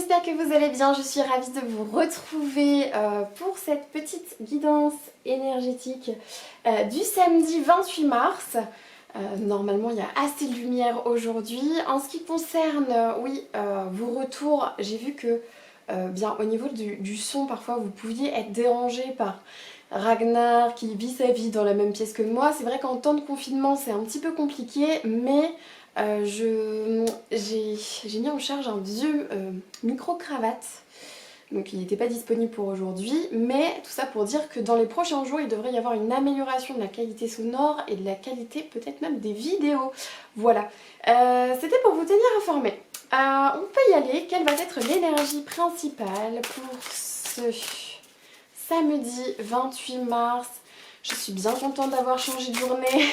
j'espère que vous allez bien. Je suis ravie de vous retrouver pour cette petite guidance énergétique du samedi 28 mars. Normalement, il y a assez de lumière aujourd'hui. En ce qui concerne, vos retours, j'ai vu que bien au niveau du son, parfois vous pouviez être dérangé par Ragnar qui vit sa vie dans la même pièce que moi. C'est vrai qu'en temps de confinement, c'est un petit peu compliqué, mais j'ai mis en charge un vieux micro-cravate. Donc il n'était pas disponible pour aujourd'hui, mais tout ça pour dire que dans les prochains jours, il devrait y avoir une amélioration de la qualité sonore et de la qualité peut-être même des vidéos. Voilà, c'était pour vous tenir informé. On peut y aller. Quelle va être l'énergie principale pour ce samedi 28 mars? Je suis bien contente d'avoir changé de journée.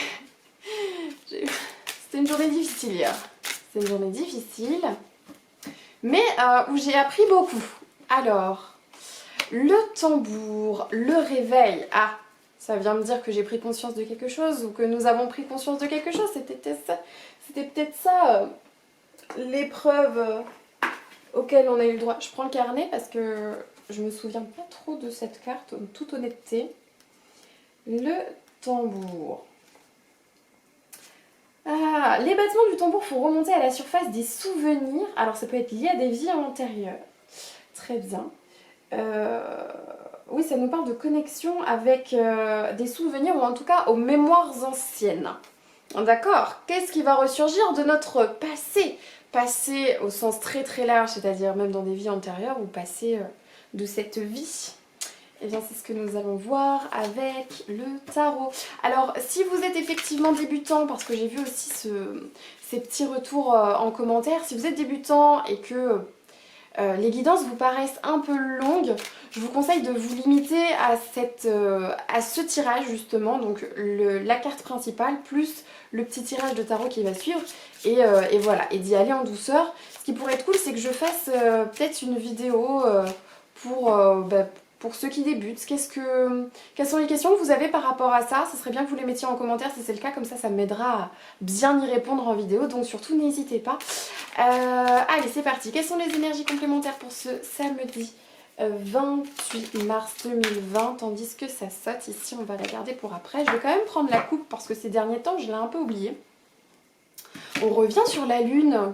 C'était une journée difficile hier. C'est une journée difficile, mais où j'ai appris beaucoup. Alors, le tambour, le réveil. Ah, ça vient me dire que j'ai pris conscience de quelque chose ou que nous avons pris conscience de quelque chose. C'était peut-être ça, l'épreuve auquel on a eu le droit. Je prends le carnet parce que je me souviens pas trop de cette carte, en toute honnêteté. Le tambour. Ah, les battements du tambour font remonter à la surface des souvenirs. Alors ça peut être lié à des vies antérieures. Très bien. Oui, ça nous parle de connexion avec des souvenirs ou en tout cas aux mémoires anciennes. D'accord. Qu'est-ce qui va ressurgir de notre passé? Passé au sens très très large, c'est-à-dire même dans des vies antérieures ou passé de cette vie. Eh bien, c'est ce que nous allons voir avec le tarot. Alors, si vous êtes effectivement débutant, parce que j'ai vu aussi ces petits retours en commentaire, si vous êtes débutant et que les guidances vous paraissent un peu longues, je vous conseille de vous limiter à ce tirage justement, donc la carte principale plus le petit tirage de tarot qui va suivre et voilà, et d'y aller en douceur. Ce qui pourrait être cool, c'est que je fasse peut-être une vidéo pour ceux qui débutent. Quelles sont les questions que vous avez par rapport à ça? Ce serait bien que vous les mettiez en commentaire si c'est le cas, comme ça m'aidera à bien y répondre en vidéo, donc surtout n'hésitez pas. Allez, c'est parti. Quelles sont les énergies complémentaires pour ce samedi 28 mars 2020, tandis que ça saute ici, on va la garder pour après. Je vais quand même prendre la coupe parce que ces derniers temps, je l'ai un peu oublié. On revient sur la lune.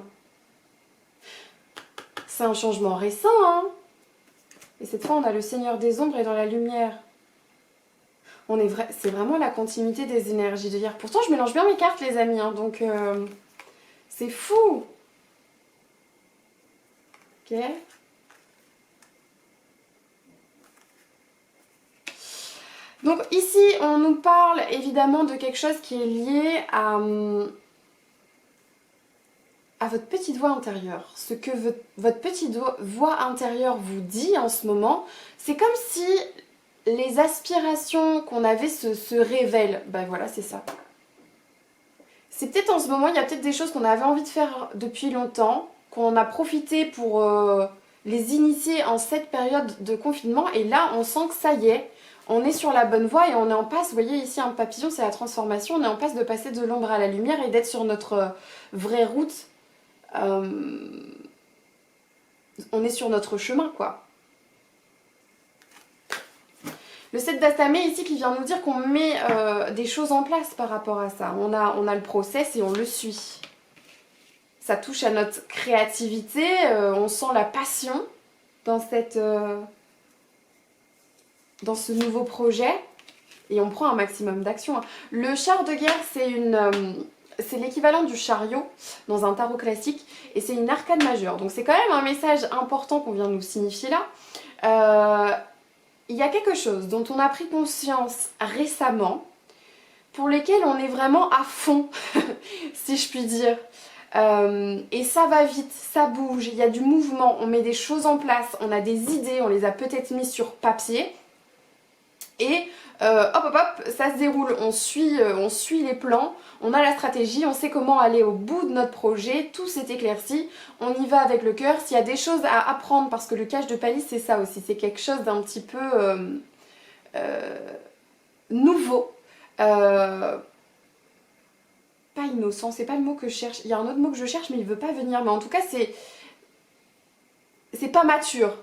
C'est un changement récent, hein. Et cette fois, on a le Seigneur des Ombres et dans la lumière. C'est vraiment la continuité des énergies de hier. Pourtant, je mélange bien mes cartes, les amis, hein, donc c'est fou. Ok. Donc ici, on nous parle évidemment de quelque chose qui est lié à votre petite voix intérieure. Ce que votre petite voix intérieure vous dit en ce moment, c'est comme si les aspirations qu'on avait se révèlent. Ben voilà, c'est ça. C'est peut-être en ce moment, il y a peut-être des choses qu'on avait envie de faire depuis longtemps, qu'on a profité pour les initier en cette période de confinement, et là, on sent que ça y est, on est sur la bonne voie et on est en passe. Vous voyez ici un papillon, c'est la transformation. On est en passe de passer de l'ombre à la lumière et d'être sur notre vraie route. On est sur notre chemin, quoi. Le 7 d'Astamé ici qui vient nous dire qu'on met des choses en place par rapport à ça. On a le process et on le suit. Ça touche à notre créativité, on sent la passion dans ce nouveau projet. Et on prend un maximum d'action. Le char de guerre, c'est l'équivalent du chariot dans un tarot classique. Et c'est une arcane majeure. Donc c'est quand même un message important qu'on vient de nous signifier là. Il y a quelque chose dont on a pris conscience récemment, pour lesquels on est vraiment à fond, si je puis dire. Et ça va vite, ça bouge, il y a du mouvement, on met des choses en place, on a des idées, on les a peut-être mises sur papier. Et hop, ça se déroule, on suit les plans, on a la stratégie, on sait comment aller au bout de notre projet, tout s'est éclairci, on y va avec le cœur. S'il y a des choses à apprendre, parce que le cache de Palisse c'est ça aussi, c'est quelque chose d'un petit peu nouveau, pas innocent, c'est pas le mot que je cherche, il y a un autre mot que je cherche mais il veut pas venir, mais en tout cas c'est pas mature.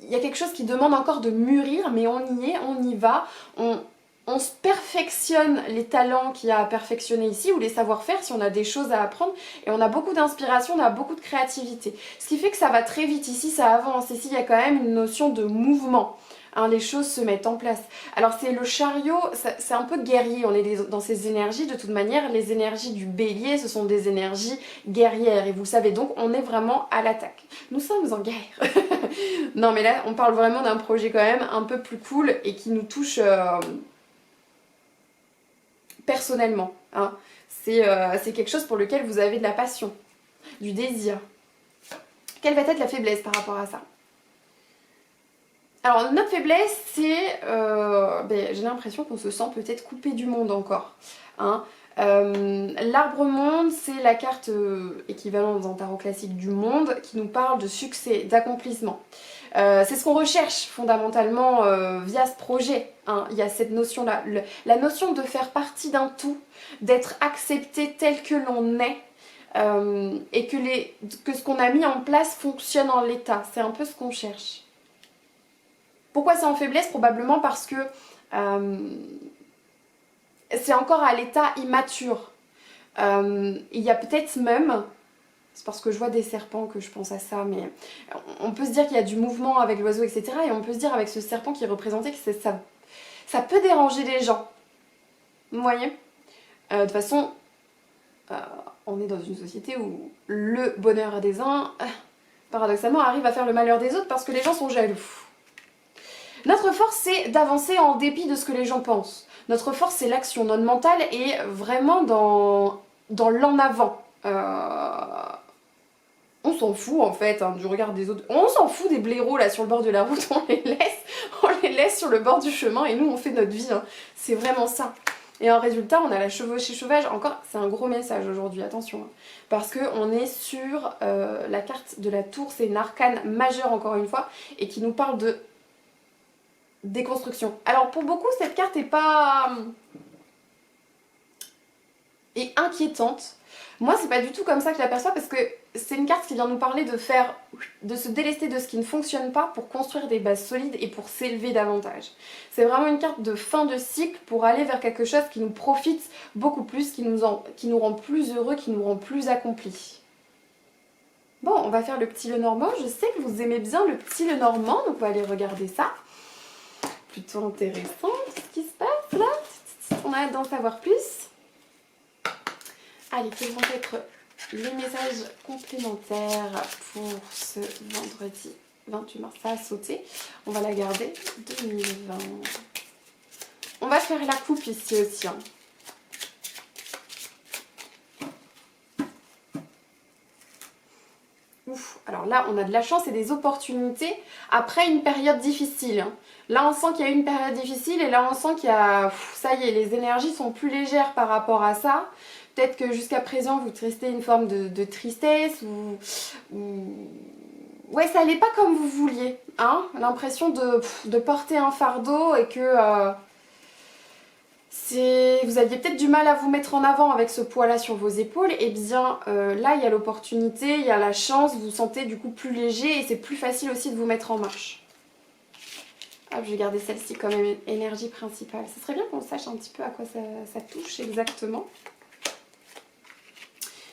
Il y a quelque chose qui demande encore de mûrir, mais on y est, on y va, on se perfectionne les talents qu'il y a à perfectionner ici, ou les savoir-faire si on a des choses à apprendre, et on a beaucoup d'inspiration, on a beaucoup de créativité. Ce qui fait que ça va très vite ici, ça avance, ici il y a quand même une notion de mouvement. Hein, les choses se mettent en place. Alors c'est le chariot, c'est un peu guerrier, on est dans ces énergies, de toute manière, les énergies du bélier, ce sont des énergies guerrières, et vous savez, donc on est vraiment à l'attaque. Nous sommes en guerre. Non mais là, on parle vraiment d'un projet quand même un peu plus cool, et qui nous touche personnellement. Hein. C'est quelque chose pour lequel vous avez de la passion, du désir. Quelle va être la faiblesse par rapport à ça? Alors notre faiblesse, c'est, j'ai l'impression qu'on se sent peut-être coupé du monde encore. Hein. L'arbre monde, c'est la carte équivalente dans un tarot classique du monde qui nous parle de succès, d'accomplissement. C'est ce qu'on recherche fondamentalement via ce projet. Hein. Il y a cette notion-là, la notion de faire partie d'un tout, d'être accepté tel que l'on est. Et que ce qu'on a mis en place fonctionne en l'état. C'est un peu ce qu'on cherche. Pourquoi c'est en faiblesse? Probablement parce que c'est encore à l'état immature. Il y a peut-être même, c'est parce que je vois des serpents que je pense à ça, mais on peut se dire qu'il y a du mouvement avec l'oiseau, etc. Et on peut se dire avec ce serpent qui est représenté que ça peut déranger les gens. Vous voyez? De toute façon, on est dans une société où le bonheur des uns, paradoxalement, arrive à faire le malheur des autres parce que les gens sont jaloux. Notre force, c'est d'avancer en dépit de ce que les gens pensent. Notre force, c'est l'action. Notre mental est vraiment dans l'en avant. On s'en fout en fait du regard des autres. On s'en fout des blaireaux là sur le bord de la route. On les laisse sur le bord du chemin et nous on fait notre vie. Hein. C'est vraiment ça. Et en résultat, on a la chevauchée sauvage. Encore, c'est un gros message aujourd'hui, attention. Hein. Parce qu'on est sur la carte de la tour. C'est une arcane majeure encore une fois. Et qui nous parle de déconstruction. Alors pour beaucoup cette carte est inquiétante. Moi c'est pas du tout comme ça que je l'aperçois parce que c'est une carte qui vient nous parler de se délester de ce qui ne fonctionne pas pour construire des bases solides et pour s'élever davantage. C'est vraiment une carte de fin de cycle pour aller vers quelque chose qui nous profite beaucoup plus, qui nous rend plus heureux, qui nous rend plus accomplis. Bon, on va faire le petit Lenormand. Je sais que vous aimez bien le petit Lenormand, donc on va aller regarder ça. Plutôt intéressant tout ce qui se passe là. On a hâte d'en savoir plus. Allez, quels vont être les messages complémentaires pour ce vendredi 28 mars? Ça a sauté. On va la garder 2020. On va faire la coupe ici aussi. Hein. Ouf, alors là on a de la chance et des opportunités après une période difficile. Hein. Là on sent qu'il y a eu une période difficile et là on sent qu'il y a... ça y est, les énergies sont plus légères par rapport à ça. Peut-être que jusqu'à présent vous restez une forme de tristesse ou... Ouais, ça allait pas comme vous vouliez. Hein. L'impression de porter un fardeau et que... vous aviez peut-être du mal à vous mettre en avant avec ce poids-là sur vos épaules, et bien là il y a l'opportunité, il y a la chance, vous vous sentez du coup plus léger et c'est plus facile aussi de vous mettre en marche. Hop, je vais garder celle-ci comme énergie principale. Ce serait bien qu'on sache un petit peu à quoi ça touche exactement.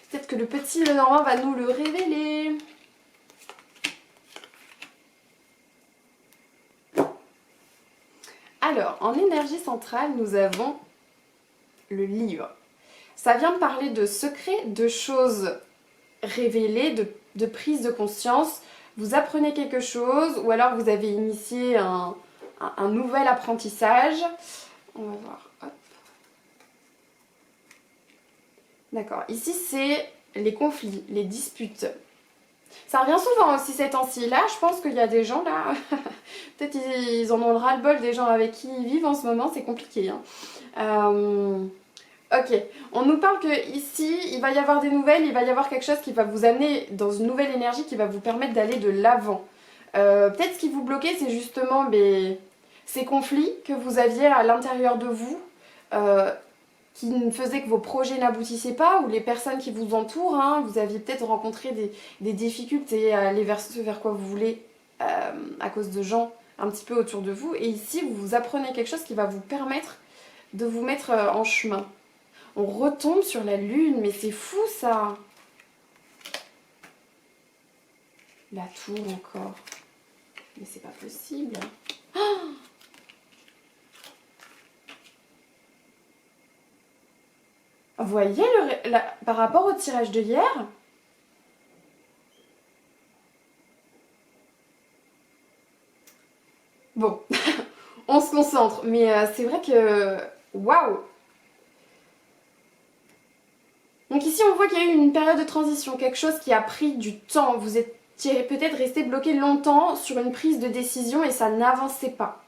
Peut-être que le petit Lenormand va nous le révéler. Alors, en énergie centrale, nous avons le livre. Ça vient me parler de secrets, de choses révélées, de prise de conscience. Vous apprenez quelque chose ou alors vous avez initié un nouvel apprentissage. On va voir. Hop. D'accord. Ici, c'est les conflits, les disputes. Ça revient souvent aussi ces temps-ci. Là, je pense qu'il y a des gens là, peut-être ils en ont le ras-le-bol des gens avec qui ils vivent en ce moment, c'est compliqué. Hein. Ok, on nous parle que ici, il va y avoir des nouvelles, il va y avoir quelque chose qui va vous amener dans une nouvelle énergie qui va vous permettre d'aller de l'avant. Peut-être ce qui vous bloquait, c'est justement ces conflits que vous aviez à l'intérieur de vous. qui ne faisait que vos projets n'aboutissaient pas, ou les personnes qui vous entourent, hein, vous aviez peut-être rencontré des difficultés à aller vers ce vers quoi vous voulez à cause de gens un petit peu autour de vous. Et ici, vous apprenez quelque chose qui va vous permettre de vous mettre en chemin. On retombe sur la lune, mais c'est fou ça! La tour encore. Mais c'est pas possible. Vous voyez, par rapport au tirage de hier, bon, on se concentre, mais c'est vrai que... Waouh! Donc ici, on voit qu'il y a eu une période de transition, quelque chose qui a pris du temps. Vous étiez peut-être resté bloqué longtemps sur une prise de décision et ça n'avançait pas.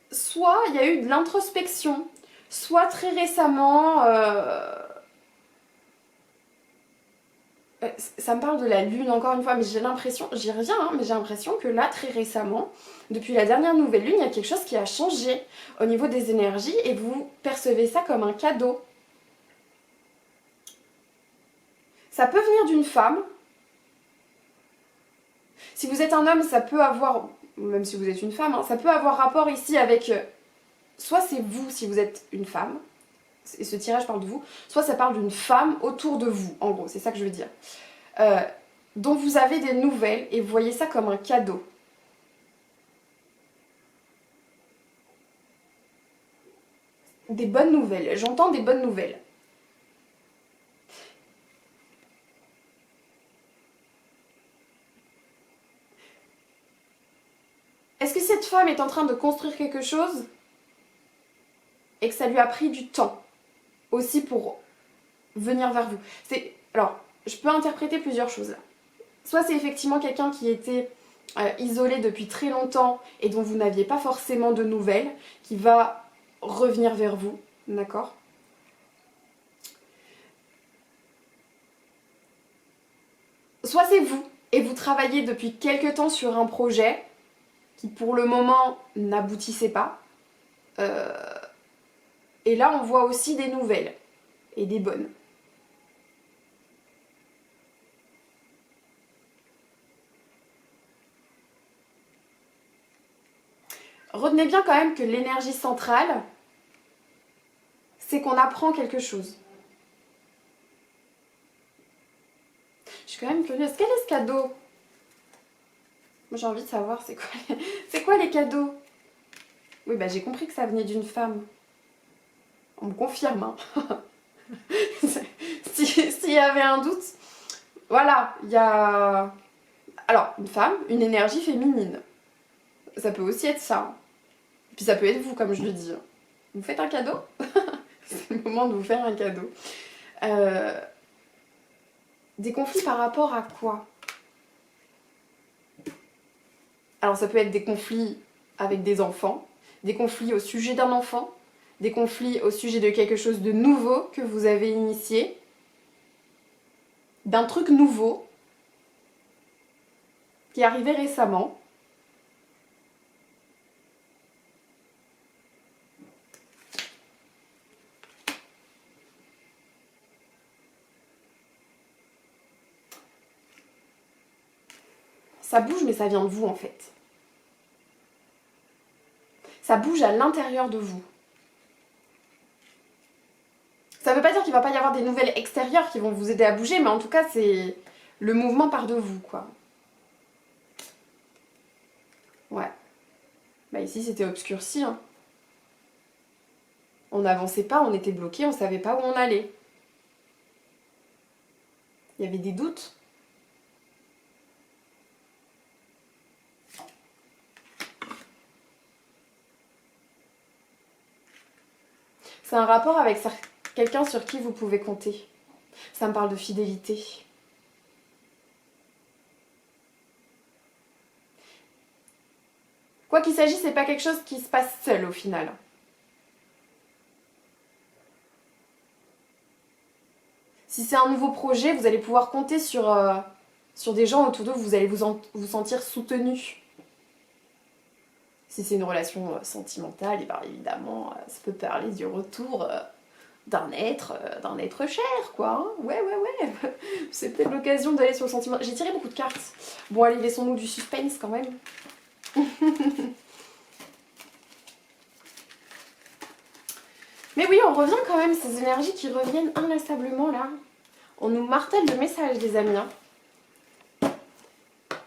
Soit il y a eu de l'introspection, soit très récemment... ça me parle de la lune encore une fois, mais j'ai l'impression, j'y reviens, hein, mais j'ai l'impression que là, très récemment, depuis la dernière nouvelle lune, il y a quelque chose qui a changé au niveau des énergies et vous percevez ça comme un cadeau. Ça peut venir d'une femme. Si vous êtes un homme, ça peut avoir, même si vous êtes une femme, hein, ça peut avoir rapport ici avec, soit c'est vous si vous êtes une femme, et ce tirage parle de vous, soit ça parle d'une femme autour de vous, en gros, c'est ça que je veux dire. Dont vous avez des nouvelles et vous voyez ça comme un cadeau. Des bonnes nouvelles, j'entends des bonnes nouvelles. Est-ce que cette femme est en train de construire quelque chose et que ça lui a pris du temps aussi pour venir vers vous? Alors, je peux interpréter plusieurs choses là. Soit c'est effectivement quelqu'un qui était isolé depuis très longtemps et dont vous n'aviez pas forcément de nouvelles, qui va revenir vers vous, d'accord? Soit c'est vous, et vous travaillez depuis quelque temps sur un projet qui pour le moment n'aboutissait pas. Et là on voit aussi des nouvelles, et des bonnes. Retenez bien quand même que l'énergie centrale, c'est qu'on apprend quelque chose. Je suis quand même curieuse. Quel est ce cadeau? Moi j'ai envie de savoir c'est quoi les cadeaux? Oui, bah j'ai compris que ça venait d'une femme. On me confirme, hein. S'il y avait un doute, voilà, il y a... Alors, une femme, une énergie féminine. Ça peut aussi être ça. Puis ça peut être vous, comme je le dis. Vous faites un cadeau? C'est le moment de vous faire un cadeau. Des conflits par rapport à quoi? Alors ça peut être des conflits avec des enfants, des conflits au sujet d'un enfant, des conflits au sujet de quelque chose de nouveau que vous avez initié, d'un truc nouveau qui est arrivé récemment. Ça bouge, mais ça vient de vous en fait. Ça bouge à l'intérieur de vous. Ça veut pas dire qu'il va pas y avoir des nouvelles extérieures qui vont vous aider à bouger, mais en tout cas, c'est le mouvement part de vous, quoi. Ouais. Bah ici, c'était obscurci, hein. On n'avançait pas, on était bloqué, on savait pas où on allait. Il y avait des doutes. C'est un rapport avec quelqu'un sur qui vous pouvez compter. Ça me parle de fidélité. Quoi qu'il s'agisse, c'est pas quelque chose qui se passe seul au final. Si c'est un nouveau projet, vous allez pouvoir compter sur des gens autour de vous. Vous allez vous sentir soutenu. Si c'est une relation sentimentale, et bien évidemment, ça peut parler du retour d'un être cher, quoi. Hein. Ouais. C'est peut-être l'occasion d'aller sur le sentiment. J'ai tiré beaucoup de cartes. Bon, allez, laissons-nous du suspense quand même. Mais oui, on revient quand même, ces énergies qui reviennent inlassablement là. On nous martèle le message, les amis. Hein.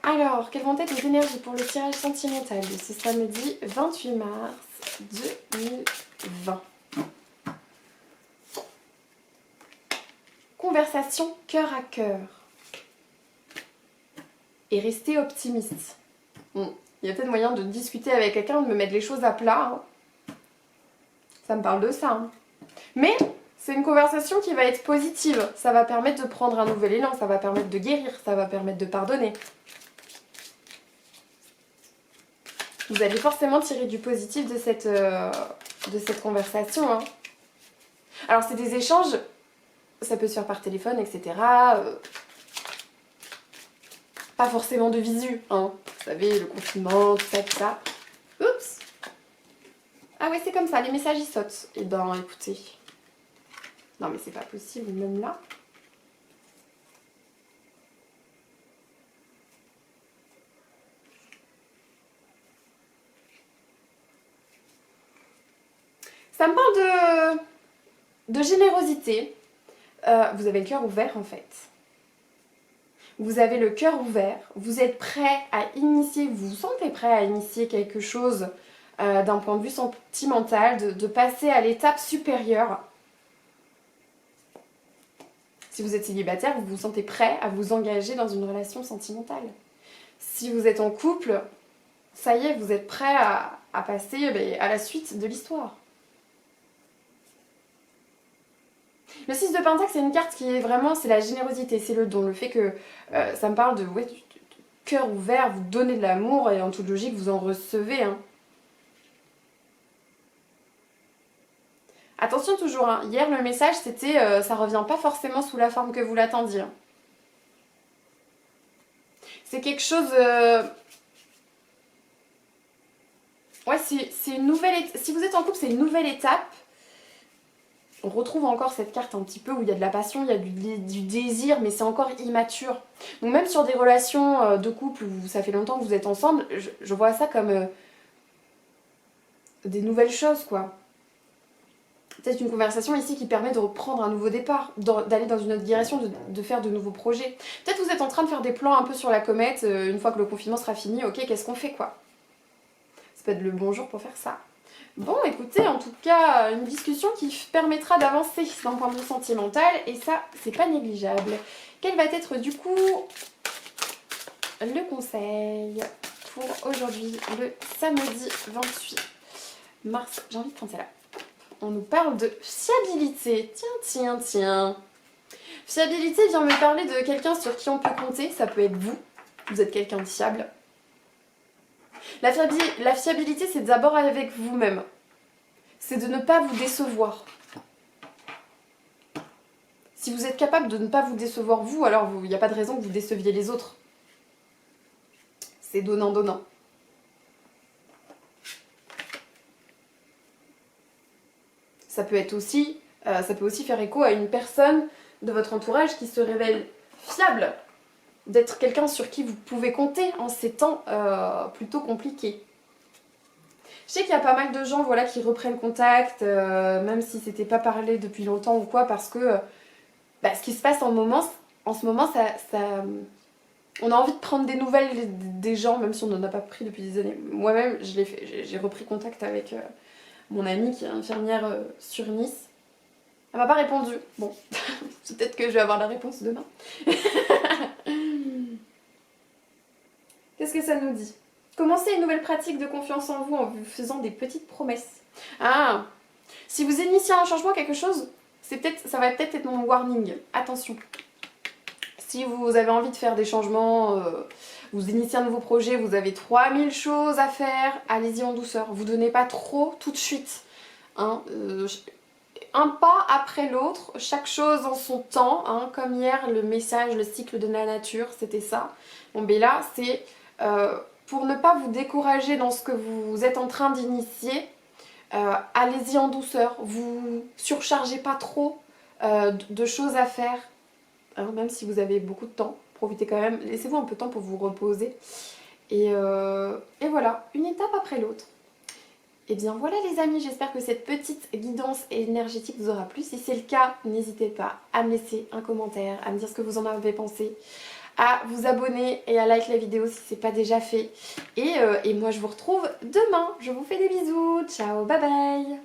Alors, quelles vont être les énergies pour le tirage sentimental de ce samedi 28 mars 2020? Conversation cœur à cœur. Et rester optimiste. Il y a peut-être moyen de discuter avec quelqu'un, de me mettre les choses à plat. Hein. Ça me parle de ça. Hein. Mais c'est une conversation qui va être positive. Ça va permettre de prendre un nouvel élan, ça va permettre de guérir, ça va permettre de pardonner. Vous allez forcément tirer du positif de cette conversation. Hein. Alors c'est des échanges, ça peut se faire par téléphone, etc. Pas forcément de visu, hein. Vous savez, le confinement, tout ça. Oups. Ah ouais, c'est comme ça, les messages ils sautent. Et ben écoutez. Non mais c'est pas possible, même là. Ça me parle de générosité. Vous avez le cœur ouvert en fait. Vous avez le cœur ouvert. Vous êtes prêt à initier, vous vous sentez prêt à initier quelque chose d'un point de vue sentimental, de passer à l'étape supérieure. Si vous êtes célibataire, vous vous sentez prêt à vous engager dans une relation sentimentale. Si vous êtes en couple, ça y est, vous êtes prêt à passer à la suite de l'histoire. Le 6 de Pentacle, c'est une carte qui est vraiment, c'est la générosité, c'est le don. Le fait que ça me parle de cœur ouvert, vous donnez de l'amour et en toute logique, vous en recevez. Hein. Attention toujours, hein. Hier le message c'était ça revient pas forcément sous la forme que vous l'attendiez. Hein. C'est quelque chose... Ouais, c'est une nouvelle... Si vous êtes en couple, c'est une nouvelle étape. On retrouve encore cette carte un petit peu où il y a de la passion, il y a du désir, mais c'est encore immature. Donc même sur des relations de couple où ça fait longtemps que vous êtes ensemble, je vois ça comme des nouvelles choses, quoi. Peut-être une conversation ici qui permet de reprendre un nouveau départ, d'aller dans une autre direction, de faire de nouveaux projets. Peut-être vous êtes en train de faire des plans un peu sur la comète, une fois que le confinement sera fini, ok, qu'est-ce qu'on fait, quoi? Ça peut être le bon jour pour faire ça. Bon, écoutez, en tout cas, une discussion qui permettra d'avancer d'un point de vue sentimental, et ça, c'est pas négligeable. Quel va être du coup le conseil pour aujourd'hui, le samedi 28 mars? J'ai envie de prendre celle-là. On nous parle de fiabilité. Tiens. Fiabilité vient me parler de quelqu'un sur qui on peut compter, ça peut être vous. Vous êtes quelqu'un de fiable. La fiabilité, c'est d'abord avec vous-même. C'est de ne pas vous décevoir. Si vous êtes capable de ne pas vous décevoir vous, alors il n'y a pas de raison que vous déceviez les autres. C'est donnant-donnant. Ça peut aussi faire écho à une personne de votre entourage qui se révèle fiable, d'être quelqu'un sur qui vous pouvez compter en ces temps plutôt compliqués. Je sais qu'il y a pas mal de gens qui reprennent contact, même si c'était pas parlé depuis longtemps ou quoi, parce que ce qui se passe en ce moment, on a envie de prendre des nouvelles des gens, même si on n'en a pas pris depuis des années. Moi-même, je l'ai fait, j'ai repris contact avec mon amie qui est infirmière sur Nice. Elle m'a pas répondu. Bon, peut-être que je vais avoir la réponse demain. Qu'est-ce que ça nous dit? Commencez une nouvelle pratique de confiance en vous en vous faisant des petites promesses. Ah, si vous initiez un changement, quelque chose, ça va peut-être être mon warning. Attention. Si vous avez envie de faire des changements, vous initiez un nouveau projet, vous avez 3000 choses à faire, allez-y en douceur. Vous ne donnez pas trop tout de suite. Hein, un pas après l'autre, chaque chose en son temps. Hein, comme hier, le message, le cycle de la nature, c'était ça. Bon, ben là, c'est pour ne pas vous décourager dans ce que vous êtes en train d'initier, allez-y en douceur, vous surchargez pas trop de choses à faire, hein, même si vous avez beaucoup de temps, profitez quand même, laissez-vous un peu de temps pour vous reposer. Et voilà, une étape après l'autre. Et bien voilà les amis, j'espère que cette petite guidance énergétique vous aura plu. Si c'est le cas, n'hésitez pas à me laisser un commentaire, à me dire ce que vous en avez pensé, à vous abonner et à like la vidéo si ce n'est pas déjà fait. Et moi je vous retrouve demain. Je vous fais des bisous. Ciao, bye bye.